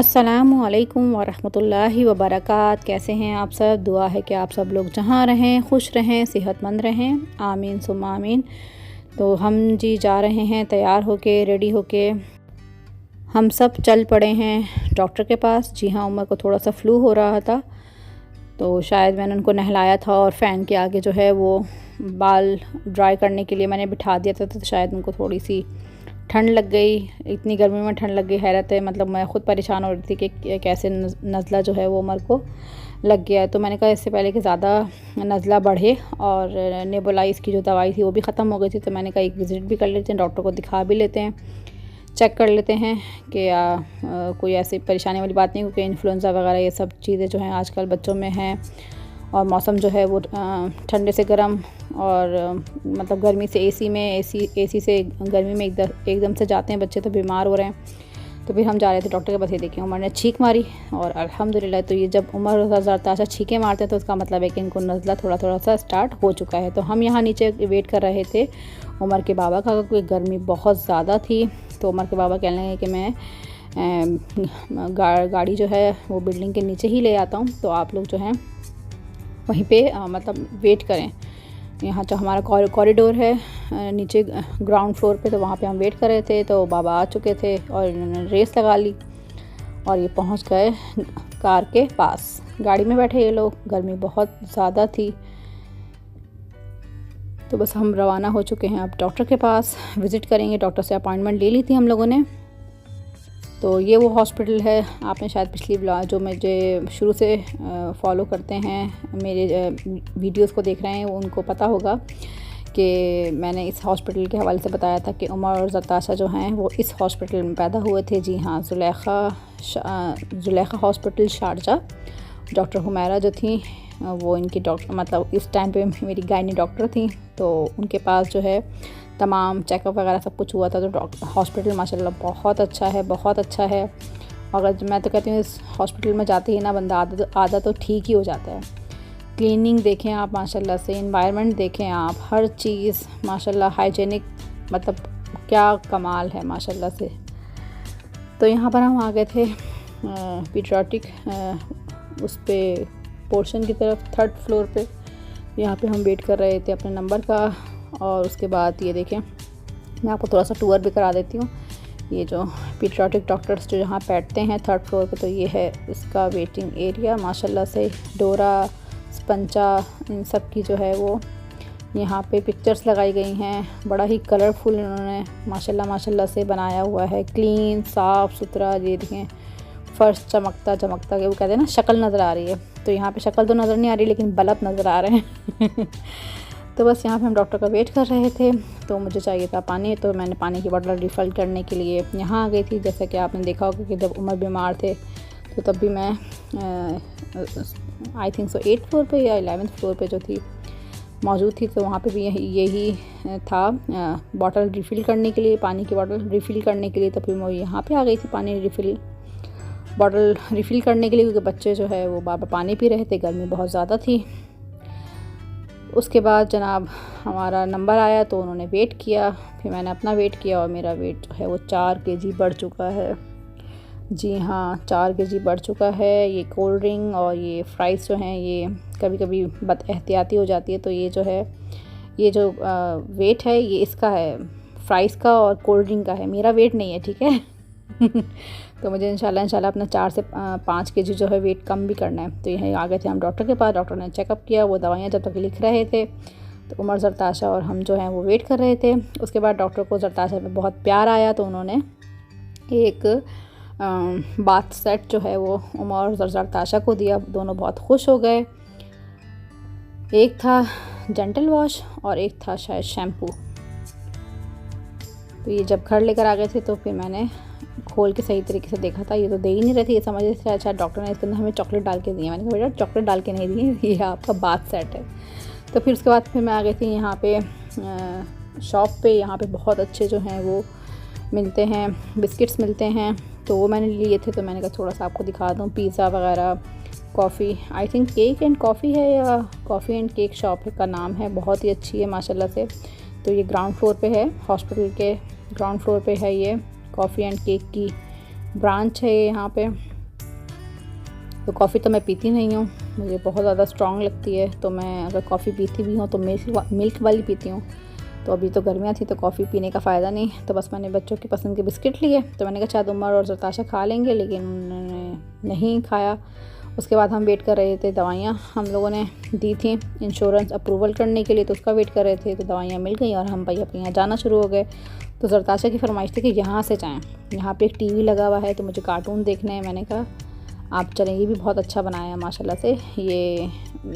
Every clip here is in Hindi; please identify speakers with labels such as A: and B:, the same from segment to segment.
A: अस्सलामुअलैकुम वरहमतुल्लाहि वबरकात। कैसे हैं आप सब? दुआ है कि आप सब लोग जहाँ रहें खुश रहें, सेहतमंद रहें, आमीन सुम्मा आमीन। तो हम जी जा रहे हैं तैयार होके, रेडी होके। हम सब चल पड़े हैं डॉक्टर के पास। जी हाँ, उमर को थोड़ा सा फ्लू हो रहा था, तो शायद मैंने उनको नहलाया था और फ़ैन के आगे जो है वो बाल ड्राई करने के लिए मैंने बिठा दिया था, तो शायद उनको थोड़ी सी ठंड लग गई। इतनी गर्मी में ठंड लग गई, हैरत है। मतलब मैं ख़ुद परेशान हो रही थी कि कैसे नज़ला जो है वो उमर को लग गया है। तो मैंने कहा इससे पहले कि ज़्यादा नज़ला बढ़े, और नेबुलाइज़ की जो दवाई थी वो भी ख़त्म हो गई थी, तो मैंने कहा एक विज़िट भी कर लेते हैं, डॉक्टर को दिखा भी लेते हैं, चेक कर लेते हैं कि कोई ऐसी परेशानी वाली बात नहीं, क्योंकि इन्फ्लुएंज़ा वगैरह ये सब चीज़ें जो हैं आजकल बच्चों में हैं। और मौसम जो है वो ठंडे से गर्म, और मतलब गर्मी से एसी से गर्मी में एकदम से जाते हैं बच्चे, तो बीमार हो रहे हैं। तो फिर हम जा रहे थे डॉक्टर के पास। ये देखिए, उमर ने छींक मारी, और अल्हम्दुलिल्लाह। तो ये जब उमर ज़रताशा छींकें मारते हैं तो उसका मतलब है कि इनको नज़ला थोड़ा सा स्टार्ट हो चुका है। तो हम यहाँ नीचे वेट कर रहे थे उमर के बाबा का, क्योंकि गर्मी बहुत ज़्यादा थी। तो उमर के बाबा कहने लगे कि मैं गाड़ी जो है वो बिल्डिंग के नीचे ही ले आता हूँ, तो आप लोग जो हैं वहीं पे मतलब वेट करें। यहाँ जो हमारा कॉरिडोर है नीचे ग्राउंड फ्लोर पे, तो वहाँ पे हम वेट कर रहे थे। तो बाबा आ चुके थे और इन्होंने रेस लगा ली, और ये पहुँच गए कार के पास। गाड़ी में बैठे ये लोग, गर्मी बहुत ज़्यादा थी। तो बस हम रवाना हो चुके हैं अब डॉक्टर के पास, विज़िट करेंगे। डॉक्टर से अपॉइंटमेंट ले ली थी हम लोगों ने। तो ये वो हॉस्पिटल है, आपने शायद पिछली ब्लॉग जो मुझे शुरू से फॉलो करते हैं, मेरे वीडियोस को देख रहे हैं, उनको पता होगा कि मैंने इस हॉस्पिटल के हवाले से बताया था कि उमर और ज़रताशा जो हैं वो इस हॉस्पिटल में पैदा हुए थे। जी हाँ, Zulekha hospital Sharjah. Doctor Humaira जो थी वो इनकी डॉक्टर, मतलब इस टाइम पे मेरी गायनी डॉक्टर थी, तो उनके पास जो है तमाम चेकअप वगैरह सब कुछ हुआ था। तो हॉस्पिटल माशाल्लाह बहुत अच्छा है, बहुत अच्छा है। अगर मैं तो कहती हूँ इस हॉस्पिटल में जाते ही ना बंदा आधा तो ठीक ही हो जाता है। क्लीनिंग देखें आप माशाल्लाह से, एनवायरनमेंट देखें आप, हर चीज़ माशाल्लाह हाइजीनिक, मतलब क्या कमाल है माशाल्लाह से। तो यहाँ पर हम आ गए थे पीडियाट्रिक उस पे पोर्शन की तरफ, 3rd फ्लोर पे। यहाँ पे हम वेट कर रहे थे अपने नंबर का। और उसके बाद ये देखें, मैं आपको थोड़ा सा टूर भी करा देती हूँ। ये जो पीडियाट्रिक डॉक्टर्स जो यहाँ बैठते हैं 3rd फ्लोर पे, तो ये है इसका वेटिंग एरिया। माशाल्लाह से डोरा, स्पंचा, इन सब की जो है वो यहाँ पे पिक्चर्स लगाई गई हैं। बड़ा ही कलरफुल इन्होंने माशाल्लाह से बनाया हुआ है, क्लीन साफ़ सुथरा। ये देखें, फ़र्श चमकता चमकता, वो कहते हैं ना शक्ल नज़र आ रही है। तो यहाँ पे शक्ल तो नज़र नहीं आ रही, लेकिन बल्ब नज़र आ रहे हैं। तो बस यहाँ पे हम डॉक्टर का वेट कर रहे थे। तो मुझे चाहिए था पानी, तो मैंने पानी की बोतल रिफ़िल करने के लिए यहाँ आ गई थी। जैसा कि आपने देखा होगा कि जब उमर बीमार थे तो तब भी मैं आई थिंक 8th फ्लोर पे या 11th फ्लोर पे जो थी मौजूद थी, तो वहाँ पे भी यही था बॉटल रिफ़िल करने के लिए, पानी की बोतल रिफ़िल करने के लिए। तो फिर मैं यहाँ पे आ गई थी पानी बॉटल रिफ़िल करने के लिए, क्योंकि बच्चे जो है वो बार बार पानी पी रहे थे, गर्मी बहुत ज़्यादा थी। उसके बाद जनाब हमारा नंबर आया, तो उन्होंने वेट किया, फिर मैंने अपना वेट किया, और मेरा वेट जो है वो 4 kg बढ़ चुका है। जी हाँ, 4 kg बढ़ चुका है। ये कोल्ड ड्रिंक और ये फ्राइज़ जो हैं ये कभी कभी बदएहतियाती हो जाती है। तो ये जो है, ये जो वेट है ये इसका है, फ्राइज़ का और कोल्ड ड्रिंक का है, मेरा वेट नहीं है, ठीक है। तो मुझे इंशाल्लाह अपना 4 से 5 kg जो है वेट कम भी करना है। तो यहीं आ गए थे हम डॉक्टर के पास। डॉक्टर ने चेकअप किया, वो दवाइयाँ जब तक लिख रहे थे, तो उमर, ज़रताशा और हम जो हैं वो वेट कर रहे थे। उसके बाद डॉक्टर को ज़रताशा में बहुत प्यार आया, तो उन्होंने एक बाथ सेट जो है वो उमर और ज़रताशा को दिया। दोनों बहुत खुश हो गए। एक था जेंटल वॉश और एक था शायद शैम्पू। तो ये जब घर लेकर आ गए थे, तो फिर मैंने खोल के सही तरीके से देखा था, ये तो दे ही नहीं रही थी। ये समझ रहे थे अच्छा डॉक्टर ने इसके अंदर हमें चॉकलेट डाल के दी है। मैंने कहा बेटा चॉकलेट डाल के नहीं दी, ये आपका बाथ सेट है। तो फिर उसके बाद फिर मैं आ गई थी यहाँ पे शॉप पे। यहाँ पे बहुत अच्छे जो हैं वो मिलते हैं, बिस्किट्स मिलते हैं, तो वो मैंने लिए थे। तो मैंने कहा थोड़ा सा आपको दिखा दूँ, पिज़्ज़ा वगैरह, coffee, I think cake and coffee है, या कॉफ़ी एंड केक शॉप का नाम है, बहुत ही अच्छी है माशाल्लाह से। तो ये ग्राउंड फ्लोर पे है, हॉस्पिटल के ग्राउंड फ्लोर पे है ये कॉफ़ी एंड केक की ब्रांच है यहाँ पे। तो कॉफ़ी तो मैं पीती नहीं हूँ, मुझे बहुत ज़्यादा स्ट्रॉन्ग लगती है। तो मैं अगर कॉफ़ी पीती भी हूँ तो मिल्क वाली पीती हूँ। तो अभी तो गर्मियाँ थी तो कॉफ़ी पीने का फ़ायदा नहीं, तो बस मैंने बच्चों की पसंद के बिस्किट लिए। तो मैंने कहा शायद उमर और जरताशा खा लेंगे, लेकिन उन्होंने नहीं खाया। उसके बाद हम वेट कर रहे थे, दवाइयाँ हम लोगों ने दी थी इंश्योरेंस अप्रूवल करने के लिए, तो उसका वेट कर रहे थे। तो दवाइयाँ मिल गई और हम भाई अपने यहाँ जाना शुरू हो गए। तो जरताशा की फरमाइश थी कि यहाँ से जाएँ, यहाँ पे एक टीवी लगा हुआ है तो मुझे कार्टून देखने हैं। मैंने कहा आप चलें, ये भी बहुत अच्छा बनाया है माशाल्लाह से। ये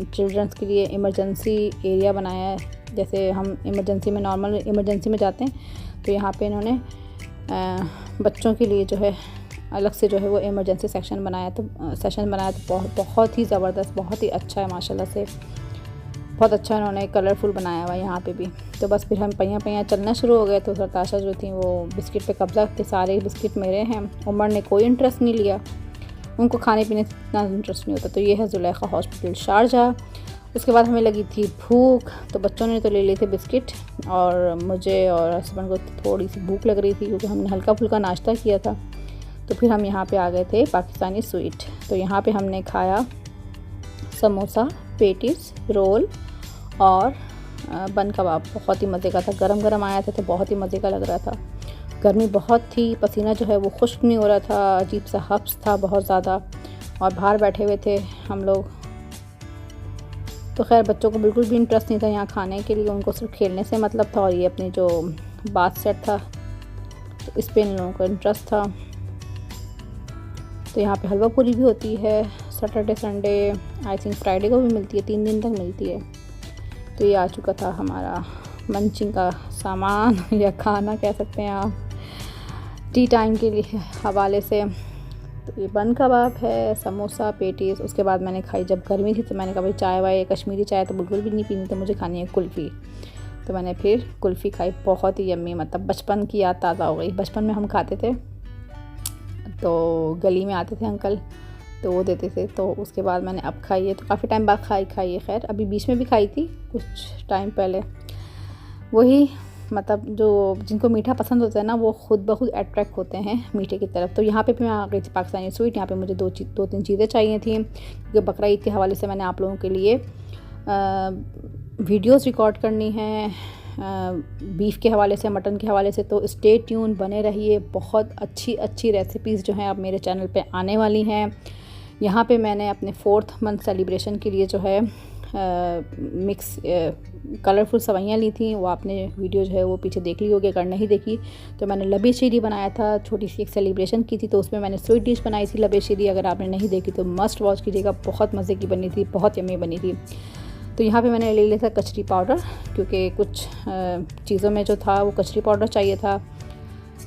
A: चिल्ड्रंस के लिए इमरजेंसी एरिया बनाया है, जैसे हम इमरजेंसी में नॉर्मल इमरजेंसी में जाते हैं, तो यहाँ पे इन्होंने बच्चों के लिए जो है अलग से जो है वो इमरजेंसी सेक्शन बनाया। तो बहुत ही ज़बरदस्त, बहुत ही अच्छा है माशाल्लाह से, बहुत अच्छा इन्होंने कलरफुल बनाया हुआ है यहाँ पे भी। तो बस फिर हम पहिया चलना शुरू हो गए। तो जरताशा जो थी वो बिस्किट पे कब्ज़ा थे, सारे बिस्किट मेरे हैं। उमर ने कोई इंटरेस्ट नहीं लिया, उनको खाने पीने से इतना इंटरेस्ट नहीं होता। तो ये है ज़ुलेखा हॉस्पिटल शारजाह। उसके बाद हमें लगी थी भूख, तो बच्चों ने तो ले लिए थे बिस्किट और मुझे और हस्बैंड को थोड़ी सी भूख लग रही थी क्योंकि हमने हल्का फुल्का नाश्ता किया था। तो फिर हम यहाँ पे आ गए थे पाकिस्तानी स्वीट। तो यहाँ पे हमने खाया समोसा, पेटीज, रोल और बन कबाब। बहुत ही मज़े का था, गरम गरम आया था तो बहुत ही मज़े का लग रहा था। गर्मी बहुत थी, पसीना जो है वो खुश्क नहीं हो रहा था, अजीब सा हब्स था बहुत ज़्यादा, और बाहर बैठे हुए थे हम लोग। तो खैर बच्चों को बिल्कुल भी इंटरेस्ट नहीं था यहाँ खाने के लिए, उनको सिर्फ खेलने से मतलब था। और ये अपनी जो बाथ सेट था तो इस पर इन लोगों को इंटरेस्ट था। तो यहाँ पे हलवा पूरी भी होती है Saturday Sunday, I think Friday को भी मिलती है, 3 दिन तक मिलती है। तो ये आ चुका था हमारा मंचिंग का सामान या खाना कह सकते हैं आप, टी टाइम के लिए हवाले से। तो ये बन कबाब है, समोसा, पेटीज। उसके बाद मैंने खाई, जब गर्मी थी तो मैंने कहा भाई चाय वाय, कश्मीरी चाय तो बिल्कुल भी नहीं पीनी, तो मुझे खानी है कुल्फ़ी। तो मैंने फिर कुल्फ़ी खाई, बहुत ही यम्मी, मतलब बचपन की याद ताज़ा हो गई। बचपन में हम खाते थे तो गली में आते थे अंकल तो वो देते थे, तो उसके बाद मैंने अब खाई है, तो काफ़ी टाइम बाद खाई है। खैर अभी बीच में भी खाई थी कुछ टाइम पहले। वही मतलब जो जिनको मीठा पसंद होता है ना वो खुद ब खुद अट्रैक्ट होते हैं मीठे की तरफ। तो यहाँ पे मैं आ गई थी पाकिस्तानी स्वीट। यहाँ पे मुझे दो तीन चीज़ें चाहिए थी क्योंकि बकरा ईद के हवाले से मैंने आप लोगों के लिए वीडियोस रिकॉर्ड करनी है, बीफ के हवाले से, मटन के हवाले से। तो स्टे ट्यून, बने रहिए, बहुत अच्छी रेसिपीज़ जो हैं अब मेरे चैनल पे आने वाली हैं। यहाँ पे मैंने अपने 4th मंथ सेलिब्रेशन के लिए जो है मिक्स कलरफुल सवैयाँ ली थी। वो आपने वीडियो जो है वो पीछे देख ली होगी, अगर नहीं देखी तो मैंने लबे शीरी बनाया था, छोटी सी एक सेलिब्रेशन की थी, तो उसमें मैंने स्वीट डिश बनाई थी लबे शीरी। अगर आपने नहीं देखी तो मस्ट वॉच कीजिएगा, बहुत मज़े की बनी थी, बहुत यम्मी बनी थी। तो यहाँ पे मैंने ले लिया था कचरी पाउडर, क्योंकि कुछ चीज़ों में जो था वो कचरी पाउडर चाहिए था,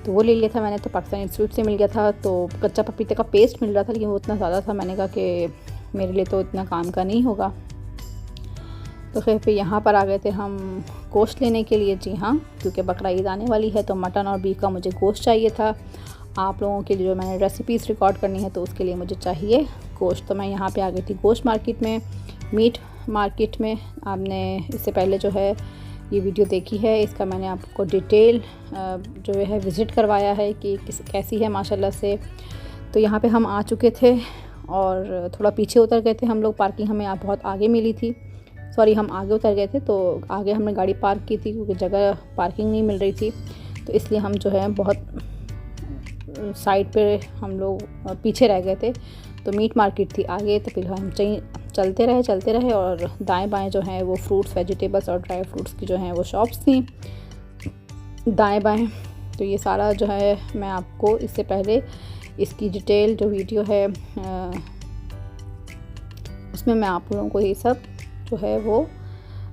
A: तो वो ले लिया था मैंने। तो पाकिस्तानी स्वीट से मिल गया था। तो कच्चा पपीते का पेस्ट मिल रहा था लेकिन वो इतना ज़्यादा था, मैंने कहा कि मेरे लिए तो इतना काम का नहीं होगा। तो फिर यहाँ पर आ गए थे हम गोश्त लेने के लिए। जी हाँ, क्योंकि बकरा ईद आने वाली है तो मटन और बीफ का मुझे गोश्त चाहिए था। आप लोगों के लिए जो मैंने रेसिपीज़ रिकॉर्ड करनी है तो उसके लिए मुझे चाहिए गोश्त। तो मैं यहाँ पे आ गई थी गोश्त मार्केट में, मीट मार्केट में। आपने इससे पहले जो है ये वीडियो देखी है, इसका मैंने आपको डिटेल जो है विज़िट करवाया है कि कैसी है माशाल्लाह से। तो यहाँ पे हम आ चुके थे और थोड़ा पीछे उतर गए थे हम लोग, पार्किंग हमें आप बहुत आगे मिली थी। सॉरी, हम आगे उतर गए थे, तो आगे हमने गाड़ी पार्क की थी क्योंकि जगह पार्किंग नहीं मिल रही थी, तो इसलिए हम जो है बहुत साइड पे हम लोग पीछे रह गए थे। तो मीट मार्केट थी आगे, तो फिर हम चलते रहे और दाएं बाएं जो हैं वो फ्रूट्स, वेजिटेबल्स और ड्राई फ्रूट्स की जो हैं वो शॉप्स थी दाएं बाएं। तो ये सारा जो है मैं आपको इससे पहले इसकी डिटेल जो वीडियो है उसमें मैं आप लोगों को ये सब जो है वो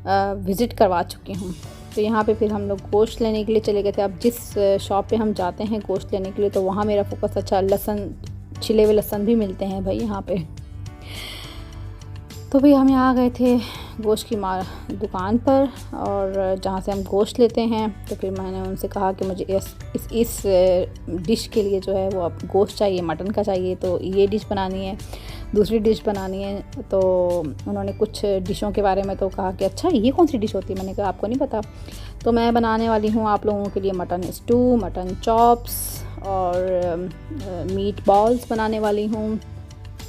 A: विज़िट करवा चुकी हूँ। तो यहाँ पे फिर हम लोग गोश्त लेने के लिए चले गए थे। अब जिस शॉप पे हम जाते हैं गोश्त लेने के लिए तो वहाँ मेरा फोकस, अच्छा लहसुन, छिले हुए लहसुन भी मिलते हैं भाई यहाँ पे। तो भाई हम यहाँ आ गए थे गोश्त की दुकान पर, और जहाँ से हम गोश्त लेते हैं। तो फिर मैंने उनसे कहा कि मुझे इस डिश के लिए जो है वो अब गोश्त चाहिए, मटन का चाहिए, तो ये डिश बनानी है, दूसरी डिश बनानी है। तो उन्होंने कुछ डिशों के बारे में तो कहा कि अच्छा ये कौन सी डिश होती है, मैंने कहा आपको नहीं पता। तो मैं बनाने वाली हूँ आप लोगों के लिए मटन स्टू, मटन चॉप्स और मीट बॉल्स बनाने वाली हूँ।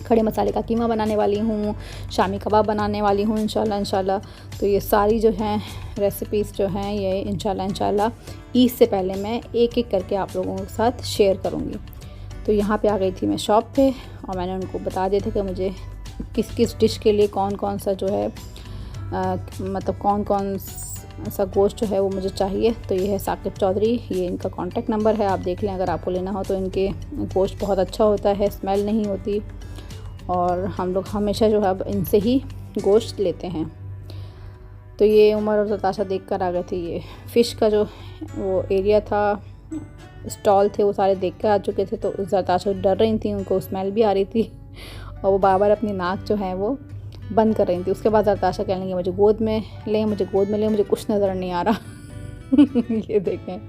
A: खड़े मसाले का कीमा बनाने वाली हूँ, शामी कबाब बनाने वाली हूँ इंशाल्लाह। तो ये सारी जो हैं रेसिपीज़ जो हैं ये इंशाल्लाह ईद से पहले मैं एक एक करके आप लोगों के साथ शेयर करूँगी। तो यहाँ पे आ गई थी मैं शॉप पे और मैंने उनको बता दिया था कि मुझे किस किस डिश के लिए कौन कौन सा जो है मतलब कौन कौन सा गोश्त जो है वो मुझे चाहिए। तो ये है साकिब चौधरी, ये इनका कॉन्टैक्ट नंबर है, आप देख लें अगर आपको लेना हो तो। इनके गोश्त बहुत अच्छा होता है, स्मेल नहीं होती और हम लोग हमेशा जो है अब इनसे ही गोश्त लेते हैं। तो ये उमर और जताशा देख कर आ गए थे। ये फ़िश का जो वो एरिया था, स्टॉल थे, वो सारे देख कर आ चुके थे। तो जताशा डर रही थी, उनको स्मेल भी आ रही थी और वो बार बार अपनी नाक जो है वो बंद कर रही थी। उसके बाद जताशा कहने लगी मुझे गोद में लें, मुझे गोद में लें, मुझे कुछ नज़र नहीं आ रहा। ये देखें,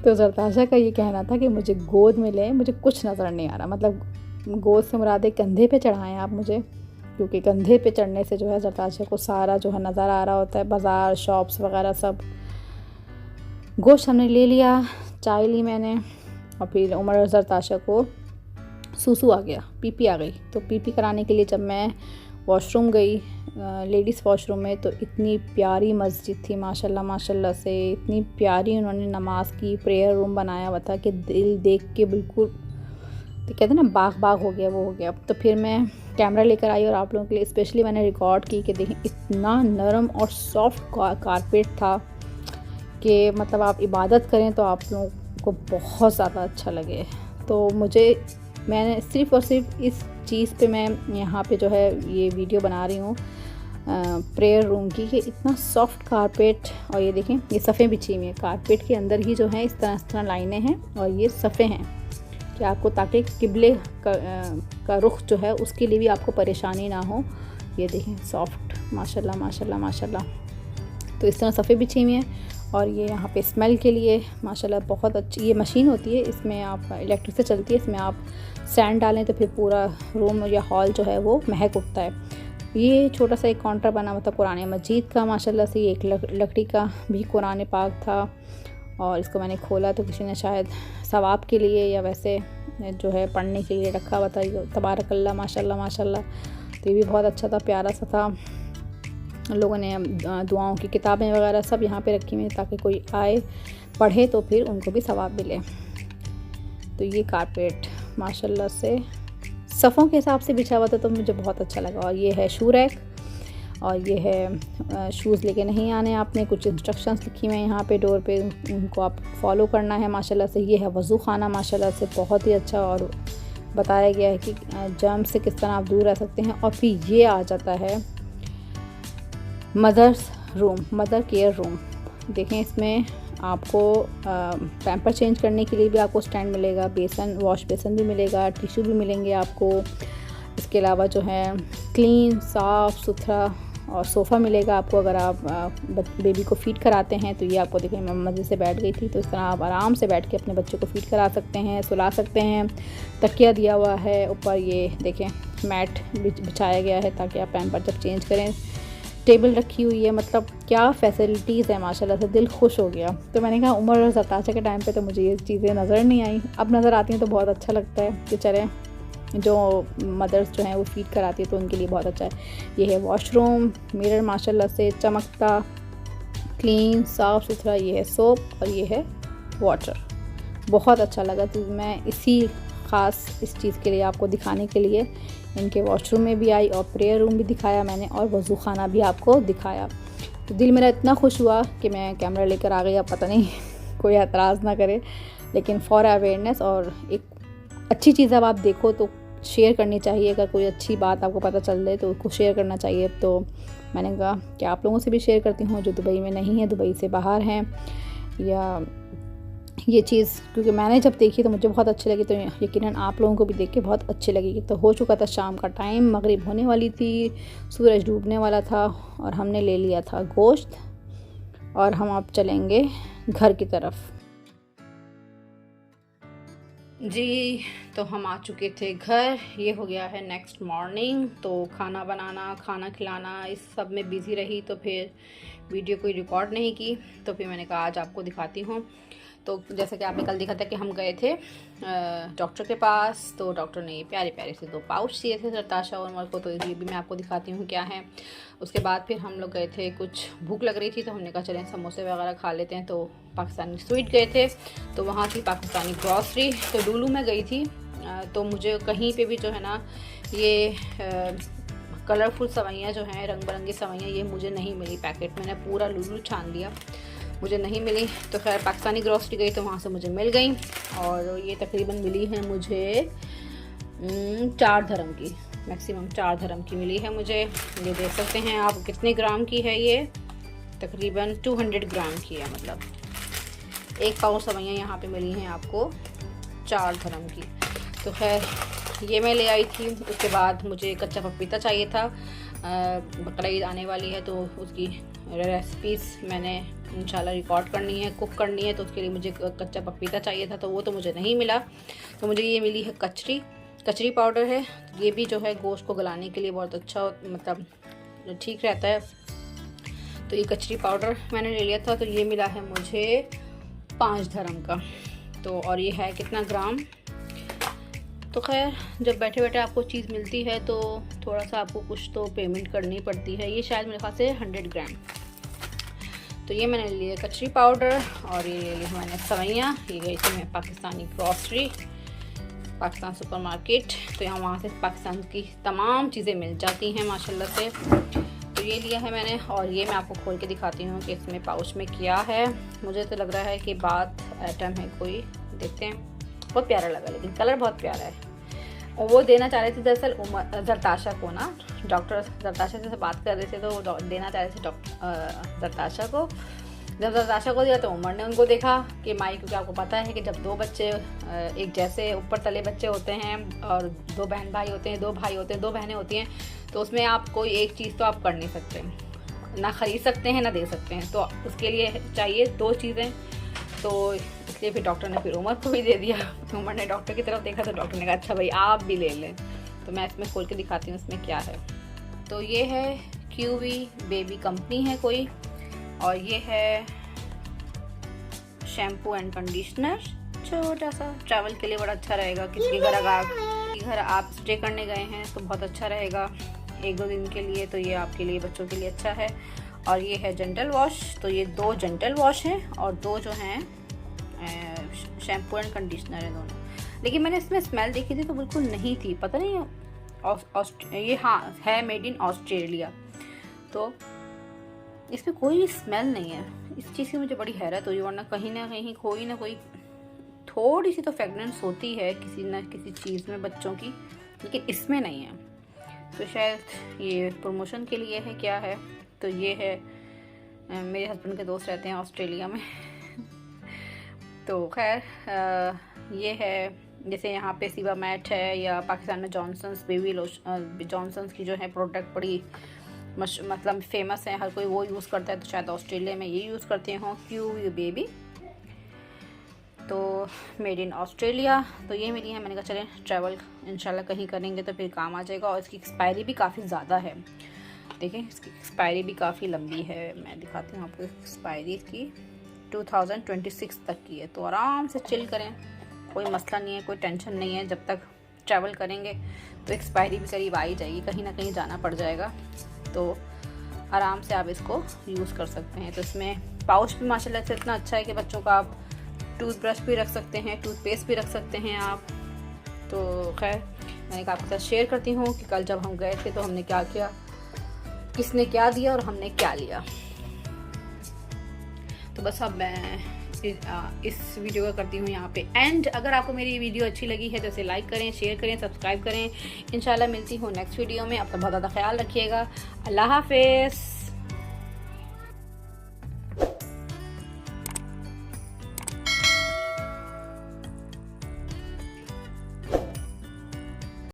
A: तो जताशा का ये कहना था कि मुझे गोद में लें, मुझे कुछ नज़र नहीं आ रहा। मतलब गोद से मुराद है कंधे पे चढ़ाएं आप मुझे, क्योंकि कंधे पे चढ़ने से जो है जताशा को सारा जो है नज़र आ रहा होता है, बाज़ार शॉप्स वगैरह सब। गोश्त हमने ले लिया, चाय ली मैंने और फिर उमर और जताशा को सूसू आ गया, पीपी आ गई। तो पीपी कराने के लिए जब मैं वॉशरूम गई, लेडीज़ वॉशरूम में, तो इतनी प्यारी मस्जिद थी माशाल्लाह से, इतनी प्यारी उन्होंने नमाज की, प्रेयर रूम बनाया हुआ था कि दिल देख के बिल्कुल तो कहते हैं ना बाग हो गया, वो हो गया। तो फिर मैं कैमरा लेकर आई और आप लोगों के लिए स्पेशली मैंने रिकॉर्ड की कि देखें इतना नरम और सॉफ्ट कारपेट था कि मतलब आप इबादत करें तो आप लोगों को बहुत ज़्यादा अच्छा लगे। तो मैंने सिर्फ़ और सिर्फ इस चीज़ पे मैं यहाँ पे जो है ये वीडियो बना रही हूँ प्रेयर रूम की, कि इतना सॉफ्ट कारपेट। और ये देखें ये सफ़े बिछी हुई हैं, कारपेट के अंदर ही जो है इस तरह लाइनें हैं और ये सफ़े हैं कि आपको, ताकि किबले का रुख जो है उसके लिए भी आपको परेशानी ना हो। ये देखें सॉफ्ट माशाल्लाह। तो इस तरह सफ़े बिछी हुई हैं और ये यहाँ पे स्मेल के लिए माशाल्लाह बहुत अच्छी ये मशीन होती है, इसमें आप इलेक्ट्रिक से चलती है, इसमें आप सैंड डालें तो फिर पूरा रूम या हॉल जो है वो महक उठता है। ये छोटा सा एक काउंटर बना हुआ था कुरान मजीद का माशाल्लाह से, एक लकड़ी का भी कुरान पाक था और इसको मैंने खोला तो किसी ने शायद सवाब के लिए या वैसे जो है पढ़ने के लिए रखा हुआ था। तबारकल्ला माशाल्लाह। तो ये भी बहुत अच्छा था, प्यारा सा था। लोगों ने दुआओं की किताबें वगैरह सब यहाँ पे रखी हुई हैं ताकि कोई आए पढ़े तो फिर उनको भी सवाब मिले। तो ये कारपेट माशाल्लाह से सफ़ों के हिसाब से बिछा हुआ था तो मुझे बहुत अच्छा लगा। और ये है शू रैक और ये है शूज़ लेके नहीं आने आपने, कुछ इंस्ट्रक्शंस लिखी हुई हैं यहाँ पे डोर पे, उनको आप फॉलो करना है माशाल्लाह से। ये है वज़ू खाना माशाल्लाह से बहुत ही अच्छा, और बताया गया है कि जर्म से किस तरह आप दूर रह सकते हैं। और फिर ये आ जाता है मदर केयर रूम। देखें इसमें आपको पैम्पर चेंज करने के लिए भी आपको स्टैंड मिलेगा, वॉश बेसन भी मिलेगा, टिश्यू भी मिलेंगे आपको। इसके अलावा जो है क्लीन साफ़ सुथरा और सोफ़ा मिलेगा आपको। अगर आप बेबी को फ़ीड कराते हैं तो ये आपको देखें मम्मा जैसे बैठ गई थी, तो इस तरह आप आराम से बैठ के अपने बच्चों को फ़ीड करा सकते हैं, सुला सकते हैं। तकिया दिया हुआ है ऊपर, ये देखें मैट बिछाया गया है ताकि आप पैम्पर जब चेंज करें। टेबल रखी हुई है, मतलब क्या फ़ैसिलिटीज़ है माशाल्लाह से, दिल खुश हो गया। तो मैंने कहा उमर और जताशा के टाइम पे तो मुझे ये चीज़ें नज़र नहीं आई, अब नज़र आती हैं तो बहुत अच्छा लगता है कि चलें जो मदर्स जो हैं वो फ़ीड कराती है तो उनके लिए बहुत अच्छा है। ये है वॉशरूम, मिरर माशाल्लाह से चमकता, क्लीन साफ़ सुथरा। ये है सोप और ये है वाटर, बहुत अच्छा लगा। तो मैं इसी ख़ास इस चीज़ के लिए आपको दिखाने के लिए इनके वॉशरूम में भी आई और प्रेयर रूम भी दिखाया मैंने और वज़ू खाना भी आपको दिखाया। तो दिल मेरा इतना खुश हुआ कि मैं कैमरा लेकर आ गई। अब पता नहीं कोई एतराज़ ना करे, लेकिन फॉर अवेयरनेस और एक अच्छी चीज़ अब आप देखो तो शेयर करनी चाहिए। अगर कोई अच्छी बात आपको पता चल जाए तो उसको शेयर करना चाहिए। तो मैंने कहा कि आप लोगों से भी शेयर करती हूँ जो दुबई में नहीं है, दुबई से बाहर हैं, या ये चीज़ क्योंकि मैंने जब देखी तो मुझे बहुत अच्छी लगी, तो यकीनन आप लोगों को भी देख के बहुत अच्छी लगेगी। तो हो चुका था शाम का टाइम, मगरिब होने वाली थी, सूरज डूबने वाला था और हमने ले लिया था गोश्त और हम अब चलेंगे घर की तरफ। जी तो हम आ चुके थे घर, ये हो गया है नेक्स्ट मॉर्निंग। तो खाना बनाना, खाना खिलाना, इस सब में बिज़ी रही तो फिर वीडियो कोई रिकॉर्ड नहीं की। तो फिर मैंने कहा आज आपको दिखाती हूँ। तो जैसे कि आपने कल देखा था कि हम गए थे डॉक्टर के पास, तो डॉक्टर ने ये प्यारे प्यारे से 2 पाउच दिए थे सरताशा और उमर को, तो ये भी मैं आपको दिखाती हूँ क्या है। उसके बाद फिर हम लोग गए थे, कुछ भूख लग रही थी तो हमने कहा चलें समोसे वगैरह खा लेते हैं, तो पाकिस्तानी स्वीट गए थे, तो वहाँ थी पाकिस्तानी ग्रॉसरी। तो डुलू में गई थी, तो मुझे कहीं पे भी जो है ना ये कलरफुल सवैयाँ जो हैं, रंग बिरंगी सवैयाँ, ये मुझे नहीं मिली पैकेट। मैंने पूरा लुलू छान लिया, मुझे नहीं मिली। तो खैर पाकिस्तानी ग्रॉसरी गई तो वहाँ से मुझे मिल गई, और ये तकरीबन मिली है मुझे 4 धर्म की, मैक्सिमम 4 धर्म की मिली है मुझे। ये देख सकते हैं आप कितने ग्राम की है, ये तकरीबन 200 ग्राम की है, मतलब 1 पाव सवैयाँ यहाँ पे मिली हैं आपको 4 धर्म की। तो खैर ये मैं ले आई थी। उसके बाद मुझे कच्चा पपीता चाहिए था, बकरा ईद आने वाली है तो उसकी रेसिपीज़ मैंने इंशाल्लाह रिकॉर्ड करनी है, कुक करनी है, तो उसके लिए मुझे कच्चा पपीता चाहिए था, तो वो तो मुझे नहीं मिला। तो मुझे ये मिली है कचरी पाउडर है, ये भी जो है गोश्त को गलाने के लिए बहुत अच्छा, मतलब ठीक रहता है। तो ये कचरी पाउडर मैंने ले लिया था, तो ये मिला है मुझे 5 धर्म का। तो और ये है कितना ग्राम। तो खैर जब बैठे बैठे आपको चीज़ मिलती है तो थोड़ा सा आपको कुछ तो पेमेंट करनी पड़ती है। ये शायद मेरे ख्याल से 100 ग्राम। तो ये मैंने लिया कचरी पाउडर, और ये ले ली मैंने सवैयाँ। ये गई थी मैं पाकिस्तानी ग्रॉसरी, पाकिस्तान सुपरमार्केट, तो यहाँ वहाँ से पाकिस्तान की तमाम चीज़ें मिल जाती हैं माशाल्लाह से। तो ये लिया है मैंने, और ये मैं आपको खोल के दिखाती हूँ कि इसमें पाउच में क्या है। मुझे तो लग रहा है कि बात आइटम है कोई, देखते हैं। बहुत प्यारा लगा, लेकिन कलर बहुत प्यारा है। और वो देना चाह रहे थे दरअसल जरताशा को ना, डॉक्टर जरताशा से बात कर रहे थे, तो वो देना चाह रहे थे जरताशा को। जब जरताशा को दिया तो उमर ने उनको देखा कि माई, क्योंकि आपको पता है कि जब 2 बच्चे एक जैसे ऊपर तले बच्चे होते हैं और 2 बहन भाई होते हैं, 2 भाई होते हैं, 2 बहनें होती हैं, तो उसमें आप कोई एक चीज़ तो आप कर नहीं सकते, ना ख़रीद सकते हैं ना दे सकते हैं, तो उसके लिए चाहिए 2 चीज़ें। तो इसलिए फिर डॉक्टर ने फिर उमर को भी दे दिया। उमर ने डॉक्टर की तरफ देखा तो डॉक्टर ने कहा अच्छा भाई आप भी ले लें। तो मैं इसमें खोल के दिखाती हूँ इसमें क्या है। तो ये है QV बेबी कंपनी है कोई, और ये है शैम्पू एंड कंडीशनर, छोटा सा, ट्रैवल के लिए बड़ा अच्छा रहेगा। किसी घर आप स्टे करने गए हैं तो बहुत अच्छा रहेगा 1-2 दिन के लिए, तो ये आपके लिए, बच्चों के लिए अच्छा है। और ये है जेंटल वॉश, तो ये 2 जेंटल वॉश हैं और 2 जो हैं शैम्पू एंड कंडीशनर है दोनों। लेकिन मैंने इसमें स्मेल देखी थी तो बिल्कुल नहीं थी, पता नहीं ये हाँ है मेड इन ऑस्ट्रेलिया, तो इसमें कोई स्मेल नहीं है। इस चीज़ की मुझे बड़ी हैरत हुई, वरना कहीं ना कहीं कोई ना कोई थोड़ी सी तो फ्रेगनेंस होती है किसी न किसी चीज़ में बच्चों की, लेकिन इसमें नहीं है। तो शायद ये प्रमोशन के लिए है, क्या है। तो ये है, मेरे हस्बैंड के दोस्त रहते हैं ऑस्ट्रेलिया में। तो खैर ये है, जैसे यहाँ पे सीवा मैट है, या पाकिस्तान में जॉनसन्स बेबी लोशन, जॉनसन्स की जो है प्रोडक्ट बड़ी मतलब फेमस है, हर कोई वो यूज़ करता है, तो शायद ऑस्ट्रेलिया में ये यूज़ करते हो QV बेबी, तो मेड इन ऑस्ट्रेलिया। तो ये मिली है, मैंने कहा चलें ट्रैवल इंशाल्लाह कहीं करेंगे तो फिर काम आ जाएगा। और इसकी एक्सपायरी भी काफ़ी ज़्यादा है, देखें इसकी एक्सपायरी भी काफ़ी लंबी है। मैं दिखाती हूँ आपको, एक्सपायरी इसकी 2026 तक की है। तो आराम से चिल करें, कोई मसला नहीं है, कोई टेंशन नहीं है। जब तक ट्रैवल करेंगे तो एक्सपायरी भी करीब आ ही जाएगी, कहीं ना कहीं जाना पड़ जाएगा, तो आराम से आप इसको यूज़ कर सकते हैं। तो इसमें पाउच भी माशाल्लाह से इतना अच्छा है कि बच्चों का आप टूथब्रश भी रख सकते हैं, टूथपेस्ट भी रख सकते हैं आप। तो खैर मैंने कहा आपके साथ शेयर करती हूँ कि कल जब हम गए थे तो हमने क्या किया, किसने क्या दिया और हमने क्या लिया। तो बस अब मैं इस वीडियो का करती हूँ यहाँ पे एंड। अगर आपको मेरी वीडियो अच्छी लगी है तो इसे लाइक करें, शेयर करें, सब्सक्राइब करें। इंशाल्लाह मिलती हूँ नेक्स्ट वीडियो में। अपना बहुत ज़्यादा ख्याल रखिएगा। अल्लाह हाफिज़।